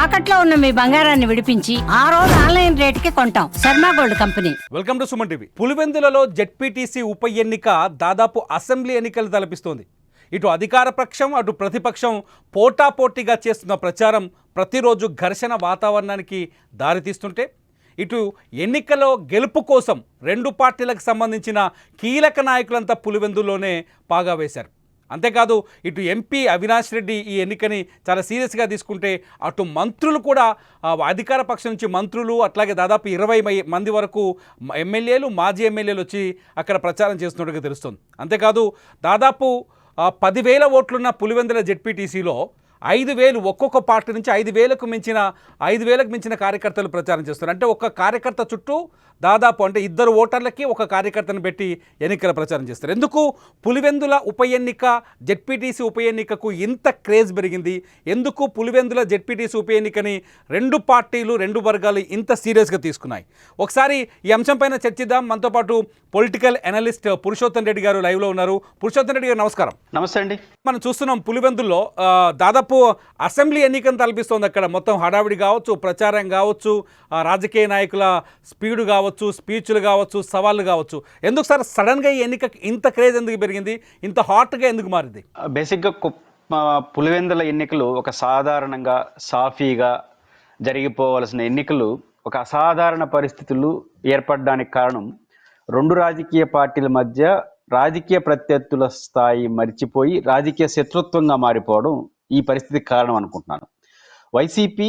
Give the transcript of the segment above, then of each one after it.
తాకట్లో ఉన్న మీ బంగారాన్ని విడిపించి ఆ రోజు ఆన్లైన్ రేటుకి కొంటాం. Sharma gold company. Welcome to Suman TV. పులివెందులలో జెడ్పీటీసీ ఉప ఎన్నిక దాదాపు అసెంబ్లీ ఎన్నికలు తలపిస్తోంది. ఇటు అధికార పక్షం అటు ప్రతిపక్షం పోటాపోటీగా చేస్తున్న ప్రచారం ప్రతిరోజు ఘర్షణ వాతావరణానికి దారితీస్తుంటే, ఇటు ఎన్నికలో గెలుపు కోసం రెండు పార్టీలకు సంబంధించిన కీలక నాయకులంతా పులివెందుల్లోనే పాగా వేశారు. అంతేకాదు ఇటు ఎంపీ అవినాష్ రెడ్డి ఈ ఎన్నికని చాలా సీరియస్గా తీసుకుంటే, అటు మంత్రులు కూడా అధికార పక్షం నుంచి మంత్రులు అట్లాగే దాదాపు 20 మంది వరకు ఎమ్మెల్యేలు మాజీ ఎమ్మెల్యేలు వచ్చి అక్కడ ప్రచారం చేస్తున్నట్టుగా తెలుస్తుంది. అంతేకాదు దాదాపు 10,000 ఓట్లున్న పులివెందుల జెడ్పీటీసీలో 5,000 ఒక్కొక్క పార్టీ నుంచి 5,000కు మించిన కార్యకర్తలు ప్రచారం చేస్తున్నారు. అంటే ఒక్క కార్యకర్త చుట్టూ దాదాపు అంటే 2 ఓటర్లకి ఒక కార్యకర్తను పెట్టి ఎన్నికల ప్రచారం చేస్తారు. ఎందుకు పులివెందుల ఉప ఎన్నిక జెడ్పీటీసీ ఉప ఎన్నికకు ఇంత క్రేజ్ పెరిగింది? ఎందుకు పులివెందుల జెడ్పీటీసీ ఉప ఎన్నికని రెండు పార్టీలు రెండు వర్గాలు ఇంత సీరియస్గా తీసుకున్నాయి? ఒకసారి ఈ అంశంపైన చర్చిద్దాం. మనతో పాటు పొలిటికల్ అనలిస్ట్ పురుషోత్తం రెడ్డి గారు లైవ్లో ఉన్నారు. పురుషోత్తం రెడ్డి గారు నమస్కారం. నమస్తే అండి. మనం చూస్తున్నాం పులివెందుల్లో దాదాపు అసెంబ్లీ ఎన్నికను తలపిస్తోంది. అక్కడ మొత్తం హడావిడి కావచ్చు, ప్రచారం కావచ్చు, రాజకీయ నాయకుల స్పీడు కావచ్చు, స్పీచ్లు కావచ్చు, సవాళ్ళు కావచ్చు. ఎందుకు సార్ సడన్గా ఈ ఎన్నిక ఇంత క్రేజ్ ఎందుకు పెరిగింది? ఇంత హాట్గా ఎందుకు మారింది? బేసిక్గా పులివెందుల ఎన్నికలు ఒక సాధారణంగా సాఫీగా జరిగిపోవలసిన ఎన్నికలు ఒక అసాధారణ పరిస్థితులు ఏర్పడడానికి కారణం రెండు రాజకీయ పార్టీల మధ్య రాజకీయ ప్రత్యర్థుల స్థాయి మరిచిపోయి రాజకీయ శత్రుత్వంగా మారిపోవడం ఈ పరిస్థితికి కారణం అనుకుంటున్నాను. వైసీపీ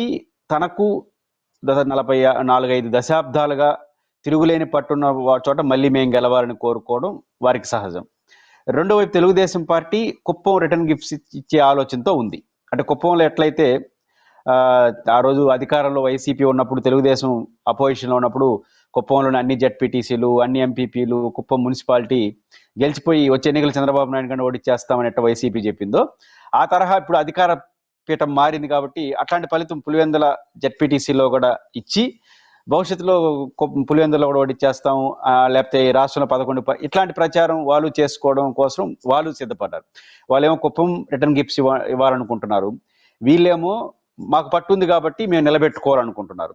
తనకు 44-45 దశాబ్దాలుగా తిరుగులేని పట్టున్న చోట మళ్ళీ మేము గెలవాలని కోరుకోవడం వారికి సహజం. రెండో వైపు Telugu Desam party Kuppam return gifts ఇచ్చే ఆలోచనతో ఉంది. అంటే కుప్పంలో ఎట్లయితే ఆ రోజు అధికారంలో వైసీపీ ఉన్నప్పుడు, తెలుగుదేశం అపోజిషన్లో ఉన్నప్పుడు కుప్పంలోని అన్ని జెడ్పీటీసీలు, అన్ని ఎంపీపీలు, కుప్పం మున్సిపాలిటీ గెలిచిపోయి వచ్చే ఎన్నికలు చంద్రబాబు నాయుడు కంటే ఓడిచ్చేస్తామని వైసీపీ చెప్పిందో ఆ తరహా ఇప్పుడు అధికార పీఠం మారింది. కాబట్టి అట్లాంటి ఫలితం పులివెందుల జెడ్పీటీసీలో కూడా ఇచ్చి భవిష్యత్తులో పులివెందులో కూడా ఓడిచ్చేస్తాం, లేకపోతే రాష్ట్రంలో 11 ఇట్లాంటి ప్రచారం వాళ్ళు చేసుకోవడం కోసం వాళ్ళు సిద్ధపడ్డారు. వాళ్ళేమో కుప్పం రిటర్న్ గిఫ్ట్స్ ఇవ్వాలనుకుంటున్నారు, వీళ్ళేమో మాకు పట్టుంది కాబట్టి మేము నిలబెట్టుకోవాలనుకుంటున్నారు.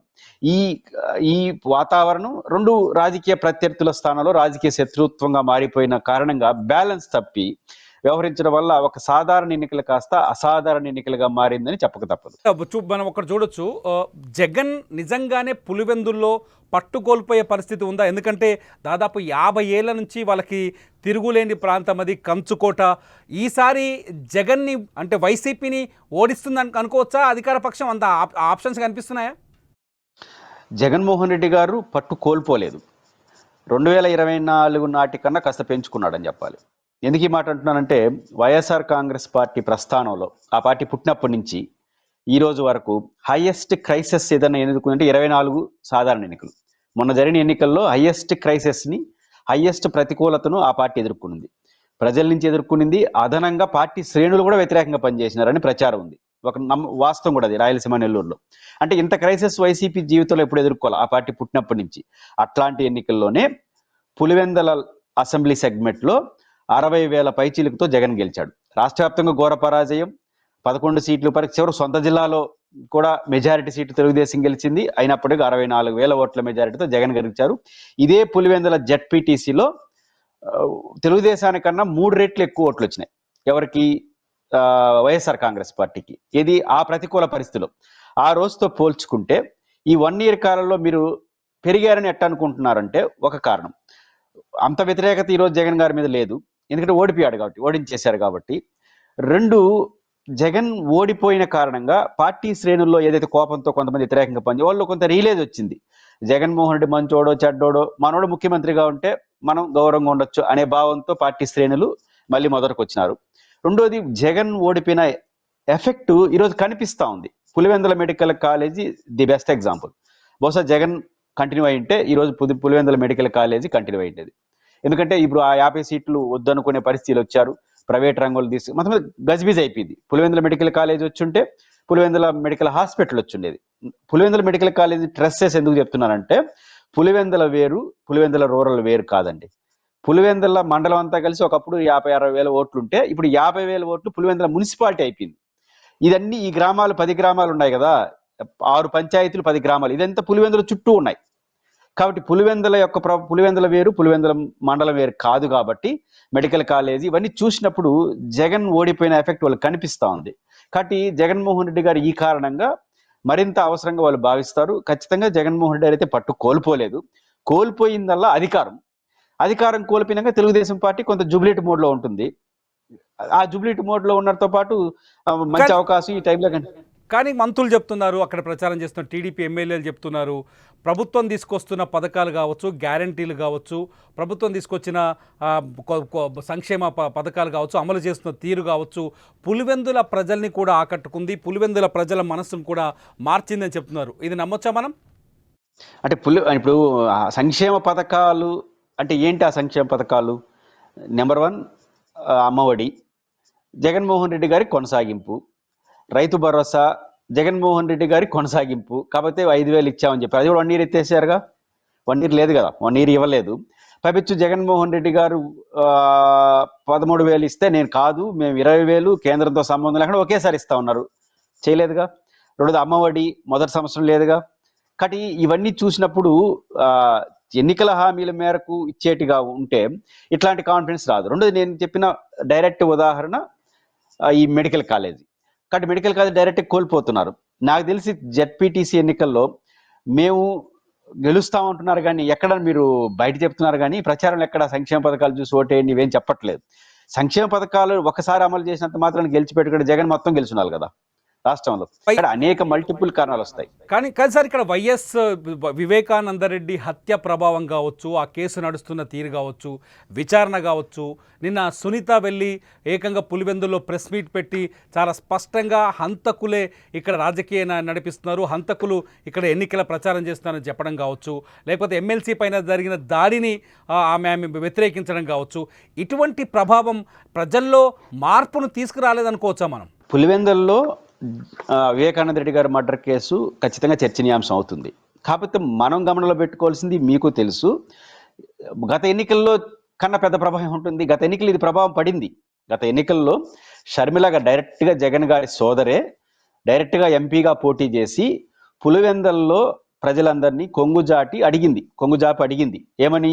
ఈ వాతావరణం రెండు రాజకీయ ప్రత్యర్థుల స్థానంలో రాజకీయ శత్రుత్వంగా మారిపోయిన కారణంగా బ్యాలెన్స్ తప్పి వ్యవహరించడం వల్ల ఒక సాధారణ ఎన్నికలు కాస్త అసాధారణ ఎన్నికలుగా మారిందని చెప్పక తప్పదు. మనం ఒకటి చూడొచ్చు, జగన్ నిజంగానే పులివెందుల్లో పట్టుకోల్పోయే పరిస్థితి ఉందా? ఎందుకంటే దాదాపు 50 ఏళ్ల నుంచి వాళ్ళకి తిరుగులేని ప్రాంతం అది కంచుకోట. ఈసారి జగన్ని అంటే వైసీపీని ఓడిస్తుందని అనుకోవచ్చా? అధికార పక్షం అంత ఆప్షన్స్ కనిపిస్తున్నాయా? జగన్మోహన్ రెడ్డి గారు పట్టు కోల్పోలేదు. 2024 నాటికన్నా కాస్త పెంచుకున్నాడని చెప్పాలి. ఎందుకు ఈ మాట అంటున్నానంటే, వైఎస్ఆర్ కాంగ్రెస్ పార్టీ ప్రస్థానంలో ఆ పార్టీ పుట్టినప్పటి నుంచి ఈ రోజు వరకు హైయెస్ట్ క్రైసిస్ ఏదైనా ఎన్నుకుంటే 24 సాధారణ ఎన్నికలు. మొన్న జరిగిన ఎన్నికల్లో హైయెస్ట్ క్రైసిస్ని, హైయెస్ట్ ప్రతికూలతను ఆ పార్టీ ఎదుర్కొనింది. ప్రజల నుంచి ఎదుర్కొనింది. అదనంగా పార్టీ శ్రేణులు కూడా వ్యతిరేకంగా పనిచేసినారని ప్రచారం ఉంది. ఒక వాస్తవం కూడా అది రాయలసీమ, నెల్లూరులో. అంటే ఇంత క్రైసిస్ వైసీపీ జీవితంలో ఎప్పుడు ఎదుర్కోవాలి ఆ పార్టీ పుట్టినప్పటి నుంచి. అట్లాంటి ఎన్నికల్లోనే పులివెందుల అసెంబ్లీ సెగ్మెంట్లో 60,000 పైచీలకుతో జగన్ గెలిచాడు. రాష్ట్ర వ్యాప్తంగా ఘోర పరాజయం, 11 సీట్లు చివరి సొంత జిల్లాలో కూడా మెజారిటీ సీట్లు తెలుగుదేశం గెలిచింది. అయినప్పటికీ 64,000 ఓట్ల మెజారిటీతో జగన్ గెలిచారు. ఇదే పులివెందుల జెడ్పీటీసీలో తెలుగుదేశానికన్నా 3 రెట్లు ఎక్కువ ఓట్లు వచ్చినాయి. ఎవరికి? వైఎస్ఆర్ కాంగ్రెస్ పార్టీకి. ఇది ఆ ప్రతికూల పరిస్థితిలో ఆ రోజుతో పోల్చుకుంటే ఈ 1 ఇయర్ కాలంలో మీరు పెరిగారని ఎట్ట అనుకుంటున్నారంటే, ఒక కారణం అంత వ్యతిరేకత ఈరోజు జగన్ గారి మీద లేదు, ఎందుకంటే ఓడిపోయాడు కాబట్టి, ఓడించేశారు కాబట్టి. 2, జగన్ ఓడిపోయిన కారణంగా పార్టీ శ్రేణుల్లో ఏదైతే కోపంతో కొంతమంది వ్యతిరేకంగా వాళ్ళు కొంత రిలీజ్ వచ్చింది. జగన్మోహన్ రెడ్డి మంచోడో చెడ్డోడో, మనోడు ముఖ్యమంత్రిగా ఉంటే మనం గౌరవంగా ఉండొచ్చు అనే భావంతో పార్టీ శ్రేణులు మళ్ళీ మొదటికి వచ్చినారు. రెండోది, జగన్ ఓడిపోయిన ఎఫెక్ట్ ఈరోజు కనిపిస్తూ ఉంది. Pulivendula medical college the best example. బహుశా జగన్ కంటిన్యూ అయి ఉంటే ఈరోజు పులివెందుల మెడికల్ కాలేజీ కంటిన్యూ అయ్యేది. ఎందుకంటే ఇప్పుడు ఆ 50 సీట్లు వద్దనుకునే పరిస్థితులు వచ్చారు. ప్రైవేట్ రంగులు తీసి మొత్తం గజిబిజ్ అయిపోయింది. పులివెందుల మెడికల్ కాలేజ్ వచ్చుంటే పులివెందుల మెడికల్ హాస్పిటల్ వచ్చిండేది. పులివెందుల మెడికల్ కాలేజీ ట్రస్సెస్ ఎందుకు చెప్తున్నారంటే, పులివెందుల వేరు, పులివెందుల రూరల్ వేరు కాదండి. పులివెందుల మండలం అంతా కలిసి ఒకప్పుడు 50-60 ఓట్లు ఉంటే ఇప్పుడు 50,000 ఓట్లు పులివెందుల మున్సిపాలిటీ అయిపోయింది. ఇదన్నీ ఈ గ్రామాలు 10 గ్రామాలు ఉన్నాయి కదా, 6 పంచాయతీలు 10 గ్రామాలు ఇదంతా పులివెందుల చుట్టూ ఉన్నాయి. కాబట్టి పులివెందుల యొక్క పులివెందుల వేరు, పులివెందుల మండలం వేరు కాదు. కాబట్టి మెడికల్ కాలేజీ ఇవన్నీ చూసినప్పుడు జగన్ ఓడిపోయిన ఎఫెక్ట్ వాళ్ళకి కనిపిస్తూ ఉంది. కాబట్టి జగన్మోహన్ రెడ్డి గారు ఈ కారణంగా మరింత అవసరంగా వాళ్ళు భావిస్తారు. ఖచ్చితంగా జగన్మోహన్ రెడ్డి అయితే పట్టు కోల్పోలేదు. కోల్పోయిందల్లా అధికారం కోల్పోయినాక తెలుగుదేశం పార్టీ కొంత జుబ్లీట్ మోడ్లో ఉంటుంది. ఆ జుబ్లీట్ మోడ్లో ఉన్నతో పాటు మంచి అవకాశం ఈ టైంలో. కానీ మంత్రులు చెప్తున్నారు, అక్కడ ప్రచారం చేస్తున్న టీడీపీ ఎమ్మెల్యేలు చెప్తున్నారు, ప్రభుత్వం తీసుకొస్తున్న పథకాలు కావచ్చు, గ్యారంటీలు కావచ్చు, ప్రభుత్వం తీసుకొచ్చిన సంక్షేమ పథకాలు కావచ్చు, అమలు చేస్తున్న తీరు కావచ్చు, పులివెందుల ప్రజల్ని కూడా ఆకట్టుకుంది, పులివెందుల ప్రజల మనసును కూడా మార్చిందని చెప్తున్నారు. ఇది నమ్మొచ్చా మనం? అంటే ఇప్పుడు సంక్షేమ పథకాలు అంటే ఏంటి? ఆ సంక్షేమ పథకాలు నెంబర్ 1 అమ్మఒడి, జగన్మోహన్ రెడ్డి గారి కొనసాగింపు. రైతు భరోసా జగన్మోహన్ రెడ్డి గారి కొనసాగింపు. కాకపోతే 5,000 ఇచ్చామని చెప్పి అది కూడా 1 ఇయర్ ఎత్తేసారుగా. 1 ఇయర్ లేదు కదా, 1 ఇయర్ ఇవ్వలేదు. పైపెచ్చు జగన్మోహన్ రెడ్డి గారు 13,000 ఇస్తే నేను కాదు, మేము 20,000 కేంద్రంతో సంబంధం లేకుండా ఒకేసారి ఇస్తా ఉన్నారు. చేయలేదుగా. రెండోది అమ్మఒడి మొదటి సంవత్సరం లేదుగా. కాబట్టి ఇవన్నీ చూసినప్పుడు ఎన్నికల హామీల మేరకు ఇచ్చేటిగా ఉంటే ఇట్లాంటి కాన్ఫిడెన్స్ రాదు. రెండోది నేను చెప్పిన డైరెక్ట్ ఉదాహరణ ఈ మెడికల్ కాలేజీ. కాబట్టి మెడికల్ కాలేజ్ డైరెక్ట్ కోల్పోతున్నారు. నాకు తెలిసి జెడ్పీటీసీ ఎన్నికల్లో మేము గెలుస్తామంటున్నారు కానీ ఎక్కడ మీరు బయట చెప్తున్నారు కానీ ప్రచారంలో ఎక్కడ సంక్షేమ పథకాలు చూసి ఓటేయండి ఇవేం చెప్పట్లేదు. సంక్షేమ పథకాలు ఒకసారి అమలు చేసినంత మాత్రం గెలిచిపెట్టుకుంటే జగన్ మొత్తం గెలుచున్నారు కదా రాష్ట్రంలో. ఇక్కడ అనేక మల్టిపుల్ కారణాలు వస్తాయి. కానీ సార్ ఇక్కడ వైఎస్ వివేకానందరెడ్డి హత్య ప్రభావం కావచ్చు, ఆ కేసు నడుస్తున్న తీరు కావచ్చు, విచారణ కావచ్చు, నిన్న సునీత వెళ్ళి ఏకంగా పులివెందుల్లో ప్రెస్ మీట్ పెట్టి చాలా స్పష్టంగా హంతకులే ఇక్కడ రాజకీయ నడిపిస్తున్నారు, హంతకులు ఇక్కడ ఎన్నికల ప్రచారం చేస్తున్నారని చెప్పడం కావచ్చు, లేకపోతే ఎమ్మెల్సీ పైన జరిగిన దాడిని ఆమె వ్యతిరేకించడం కావచ్చు, ఇటువంటి ప్రభావం ప్రజల్లో మార్పును తీసుకురాలేదనుకోవచ్చా మనం? పులివెందుల్లో వివేకానంద రెడ్డి గారి మర్డర్ కేసు ఖచ్చితంగా చర్చనీయాంశం అవుతుంది. కాకపోతే మనం గమనంలో పెట్టుకోవాల్సింది మీకు తెలుసు, గత ఎన్నికల్లో కన్నా పెద్ద ప్రభావం ఉంటుంది. గత ఎన్నికలు ఇది ప్రభావం పడింది. గత ఎన్నికల్లో షర్మిల గారు డైరెక్ట్గా జగన్ గారి సోదరే డైరెక్ట్గా ఎంపీగా పోటీ చేసి పులివెందుల్లో ప్రజలందరినీ కొంగుజాపి అడిగింది. ఏమని?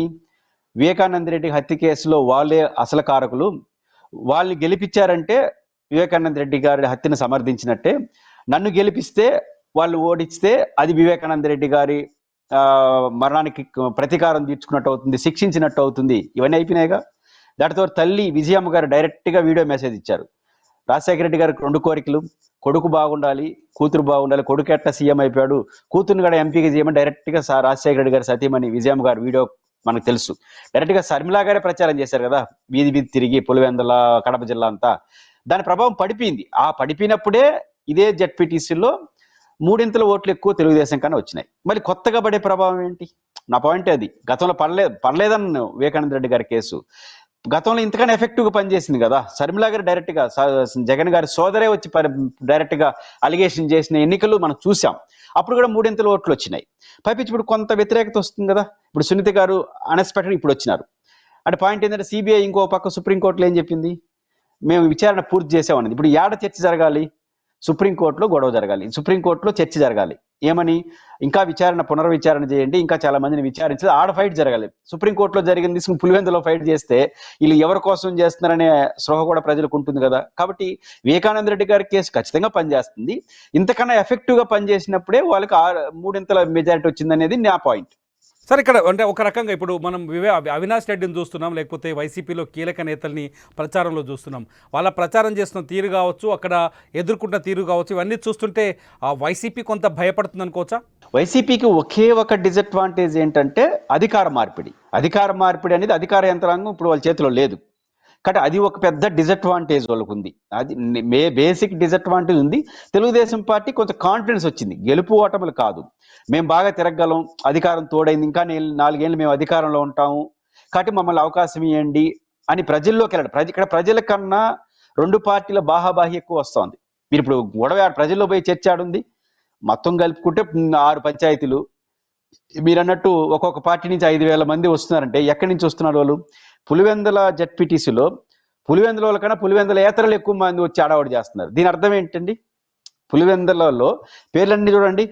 వివేకానంద రెడ్డి హత్య కేసులో వాళ్ళే అసలు కారకులు, వాళ్ళని గెలిపించారంటే వివేకానంద రెడ్డి గారి హత్యను సమర్థించినట్టే, నన్ను గెలిపిస్తే వాళ్ళు ఓడిస్తే అది వివేకానంద రెడ్డి గారి మరణానికి ప్రతీకారం తీర్చుకున్నట్టు అవుతుంది, శిక్షించినట్టు అవుతుంది. ఇవన్నీ అయిపోయినాయిగా. దాటితో తల్లి విజయమ్మ గారు డైరెక్ట్గా వీడియో మెసేజ్ ఇచ్చారు. రాజశేఖర రెడ్డి గారికి 2 కోరికలు, కొడుకు బాగుండాలి, కూతురు బాగుండాలి. కొడుకు ఎట్లా సీఎం అయిపోయాడు, కూతురుని కూడా ఎంపీగా చేయమని డైరెక్ట్గా రాజశేఖర రెడ్డి గారి సతీమణి విజయమ్మ గారు వీడియో మనకు తెలుసు. డైరెక్ట్గా షర్మిల గారే ప్రచారం చేశారు కదా, వీధి తిరిగి పులివెందుల కడప జిల్లా అంతా. దాని ప్రభావం పడిపోయింది. ఆ పడిపోయినప్పుడే ఇదే జెడ్పీటీసీలో 3 ఓట్లు ఎక్కువ తెలుగుదేశం కన్నా వచ్చినాయి. మళ్ళీ కొత్తగా పడే ప్రభావం ఏంటి? నా పాయింట్ అది. గతంలో పడలేదన్న వివేకానంద రెడ్డి గారి కేసు గతంలో ఇంతకన్నా ఎఫెక్టివ్గా పనిచేసింది కదా. షర్మిల గారు డైరెక్ట్గా జగన్ గారి సోదరే వచ్చి డైరెక్ట్గా అలిగేషన్ చేసిన ఎన్నికలు మనం చూసాం. అప్పుడు కూడా 3 ఓట్లు వచ్చినాయి. పైపించి ఇప్పుడు కొంత వ్యతిరేకత వస్తుంది కదా. ఇప్పుడు సునీత గారు అన్ఎక్స్పెక్టెడ్ ఇప్పుడు వచ్చినారు. అంటే పాయింట్ ఏంటంటే సిబిఐ ఇంకో పక్క సుప్రీంకోర్టులో ఏం చెప్పింది? మేము విచారణ పూర్తి చేసామన్నది. ఇప్పుడు ఏడ చర్చ జరగాలి? సుప్రీంకోర్టులో గొడవ జరగాలి, సుప్రీంకోర్టులో చర్చ జరగాలి. ఏమని? ఇంకా పునర్విచారణ చేయండి, ఇంకా చాలా మందిని విచారించాలి, ఆడ ఫైట్ జరగాలి. సుప్రీంకోర్టులో జరిగింది పులివెందులో ఫైట్ చేస్తే వీళ్ళు ఎవరి కోసం చేస్తున్నారనే స్పృహ కూడా ప్రజలకు ఉంటుంది కదా. కాబట్టి వివేకానంద రెడ్డి గారి కేసు ఖచ్చితంగా పనిచేస్తుంది. ఇంతకన్నా ఎఫెక్టివ్గా పనిచేసినప్పుడే వాళ్ళకి 3 మెజారిటీ వచ్చిందనేది నా పాయింట్. సార్ ఇక్కడ అంటే ఒక రకంగా ఇప్పుడు మనం అవినాష్ రెడ్డిని చూస్తున్నాం, లేకపోతే వైసీపీలో కీలక నేతల్ని ప్రచారంలో చూస్తున్నాం. వాళ్ళ ప్రచారం చేస్తున్న తీరు కావచ్చు, అక్కడ ఎదుర్కొంటున్న తీరు కావచ్చు, ఇవన్నీ చూస్తుంటే ఆ వైసీపీ కొంత భయపడుతుంది అనుకోవచ్చా? వైసీపీకి ఒకే ఒక డిసడ్వాంటేజ్ ఏంటంటే అధికార మార్పిడి అనేది అధికార యంత్రాంగం ఇప్పుడు వాళ్ళ చేతిలో లేదు. కాబట్టి అది ఒక పెద్ద డిసడ్వాంటేజ్ వాళ్ళకు ఉంది. అది బేసిక్ డిసడ్వాంటేజ్ ఉంది. తెలుగుదేశం పార్టీ కొంచెం కాన్ఫిడెన్స్ వచ్చింది. గెలుపు ఓటములు కాదు, మేము బాగా తిరగలం, అధికారం తోడైంది, ఇంకా 4 ఏళ్ళు మేము అధికారంలో ఉంటాము, కాబట్టి మమ్మల్ని అవకాశం ఇవ్వండి అని ప్రజల్లోకి వెళ్ళడం. ఇక్కడ ప్రజల కన్నా 2 పార్టీల బాహాబాహి ఎక్కువ వస్తుంది. మీరు ఇప్పుడు గొడవ ప్రజల్లో పోయి చర్చ ఆడుంది. మొత్తం కలుపుకుంటే 6 పంచాయతీలు. మీరు అన్నట్టు ఒక్కొక్క పార్టీ నుంచి 5,000 మంది వస్తున్నారంటే ఎక్కడి నుంచి వస్తున్నారు వాళ్ళు? పులివెందుల జెడ్పీటీసీలో పులివెందుల కన్నా పులివెందుల ఏతరులు ఎక్కువ మంది వచ్చి ఆడవాడు చేస్తున్నారు. దీని అర్థం ఏంటండి? పులివెందులలో పేర్లన్నీ చూడండి,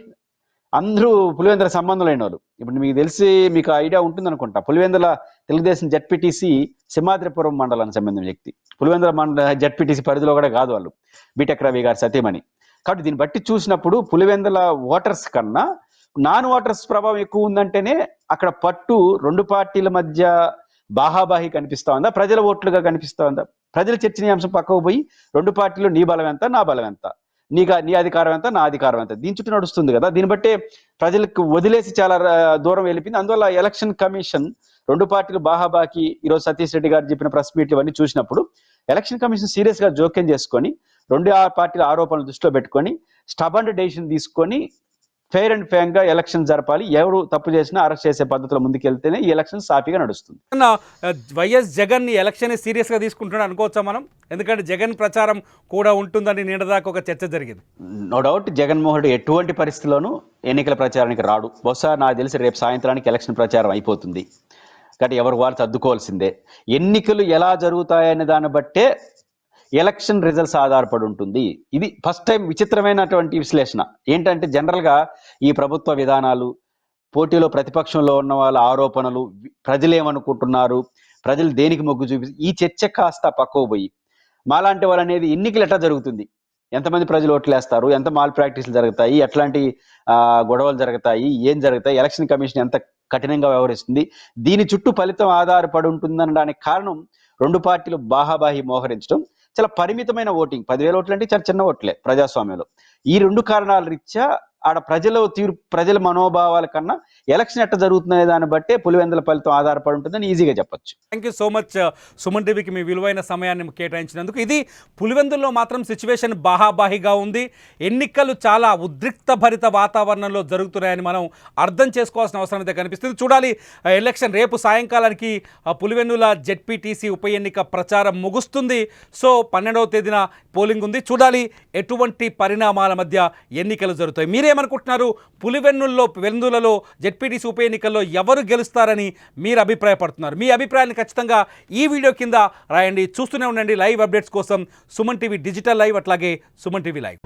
అందరూ పులివెందుల సంబంధం లేని వాళ్ళు. ఇప్పుడు మీకు తెలిసి మీకు ఐడియా ఉంటుంది అనుకుంటా, పులివెందుల తెలుగుదేశం జడ్పీటీసీ సింహాద్రిపురం మండలానికి సంబంధించిన వ్యక్తి. పులివెందుల మండల జడ్పీటీసీ పరిధిలో కూడా కాదు వాళ్ళు, బీటెక్ రవి గారి సతీమణి. కాబట్టి దీన్ని బట్టి చూసినప్పుడు పులివెందుల ఓటర్స్ కన్నా నాన్ ఓటర్స్ ప్రభావం ఎక్కువ ఉందంటేనే అక్కడ పట్టు రెండు పార్టీల మధ్య బాహాబాహి కనిపిస్తా ఉందా, ప్రజల ఓట్లుగా కనిపిస్తా ఉందా? ప్రజల చర్చనీయాంశం పక్కకు పోయి రెండు పార్టీలు నీ బలం ఎంత, నా బలం ఎంత, నీ అధికారం ఎంత, నా అధికారం ఎంత, దీని చుట్టూ నడుస్తుంది కదా. దీన్ని బట్టే ప్రజలకు వదిలేసి చాలా దూరం వెళ్ళిపోయింది. అందువల్ల ఎలక్షన్ కమిషన్ రెండు పార్టీలు బాహాబాకి ఈరోజు సతీష్ రెడ్డి గారు చెప్పిన ప్రెస్ మీట్లు ఇవన్నీ చూసినప్పుడు ఎలక్షన్ కమిషన్ సీరియస్ గా జోక్యం చేసుకొని రెండు పార్టీల ఆరోపణలు దృష్టిలో పెట్టుకొని స్టబన్ డెసిషన్ తీసుకొని ఫెయిర్ అండ్ ఫేర్ గా ఎలక్షన్ జరపాలి. ఎవరు తప్పు చేసినా అరెస్ట్ చేసే పద్ధతిలో ముందుకెళ్తేనే ఈ ఎలక్షన్ సాఫీగా నడుస్తుంది. వైఎస్ జగన్ ని ఎలక్షన్ సీరియస్ గా తీసుకుంటున్నాడు అనుకోవచ్చా మనం? ఎందుకంటే జగన్ ప్రచారం కూడా ఉంటుందని నిన్నదాకా ఒక చర్చ జరిగింది. నో డౌట్ జగన్మోహన్ రెడ్డి ఎటువంటి పరిస్థితుల్లోనూ ఎన్నికల ప్రచారానికి రాడు. బహుశా నాకు తెలిసి రేపు సాయంత్రానికి ఎలక్షన్ ప్రచారం అయిపోతుంది. కాబట్టి ఎవరు వాళ్ళు సర్దుకోవాల్సిందే. ఎన్నికలు ఎలా జరుగుతాయనే దాన్ని బట్టే ఎలక్షన్ రిజల్ట్స్ ఆధారపడి ఉంటుంది. ఇది ఫస్ట్ టైం విచిత్రమైనటువంటి విశ్లేషణ. ఏంటంటే జనరల్గా ఈ ప్రభుత్వ విధానాలు, పోటీలో ప్రతిపక్షంలో ఉన్న వాళ్ళ ఆరోపణలు, ప్రజలు ఏమనుకుంటున్నారు, ప్రజలు దేనికి మొగ్గు చూపి, ఈ చర్చ కాస్త పక్కకు పోయి మాలాంటి వాళ్ళు అనేది ఎన్నికలు ఎట్లా జరుగుతుంది, ఎంతమంది ప్రజలు ఓట్లు వేస్తారు, ఎంత మాల్ ప్రాక్టీస్లు జరుగుతాయి, ఎట్లాంటి గొడవలు జరుగుతాయి, ఏం జరుగుతాయి, ఎలక్షన్ కమిషన్ ఎంత కఠినంగా వ్యవహరిస్తుంది, దీని చుట్టూ ఫలితం ఆధారపడి ఉంటుందనడానికి కారణం రెండు పార్టీలు బాహాబాహి మోహరించడం, చాలా పరిమితమైన ఓటింగ్, 10,000 ఓట్లు అంటే చాలా చిన్న ఓట్లే ప్రజాస్వామ్యంలో. ఈ రెండు కారణాల రీత్యా ఆడ ప్రజల మనోభావాల కన్నా ఎలక్షన్ ఎట్లా జరుగుతుందనే దాన్ని బట్టే పులివెందుల ఫలితం ఆధారపడి ఉంటుందని ఈజీగా చెప్పొచ్చు. Thank you so much Suman టీవీకి మీ విలువైన సమయాన్ని కేటాయించినందుకు. ఇది పులివెందుల్లో మాత్రం సిచ్యువేషన్ బాహాబాహిగా ఉంది. ఎన్నికలు చాలా ఉద్రిక్త భరిత వాతావరణంలో జరుగుతున్నాయని మనం అర్థం చేసుకోవాల్సిన అవసరం అయితే కనిపిస్తుంది. చూడాలి, ఎలక్షన్ రేపు సాయంకాలానికి పులివెందుల జెడ్పీటీసీ ఉప ఎన్నిక ప్రచారం ముగుస్తుంది. సో 12వ తేదీన పోలింగ్ ఉంది. ఎటువంటి పరిణామాల మధ్య ఎన్నికలు జరుగుతాయి. మీరేమనుకుంటున్నారు? పులివెందులలో జెడ్పీటీసీ ఉప ఎన్నికల్లో ఎవరు గెలుస్తారని మీరు అభిప్రాయపడుతున్నారు? మీ అభిప్రాయాన్ని ఖచ్చితంగా ఈ వీడియో కింద రాయండి. చూస్తూనే ఉండండి లైవ్ అప్డేట్స్ కోసం సుమన్ టీవీ డిజిటల్ లైవ్, అట్లాగే సుమన్ టీవీ లైవ్.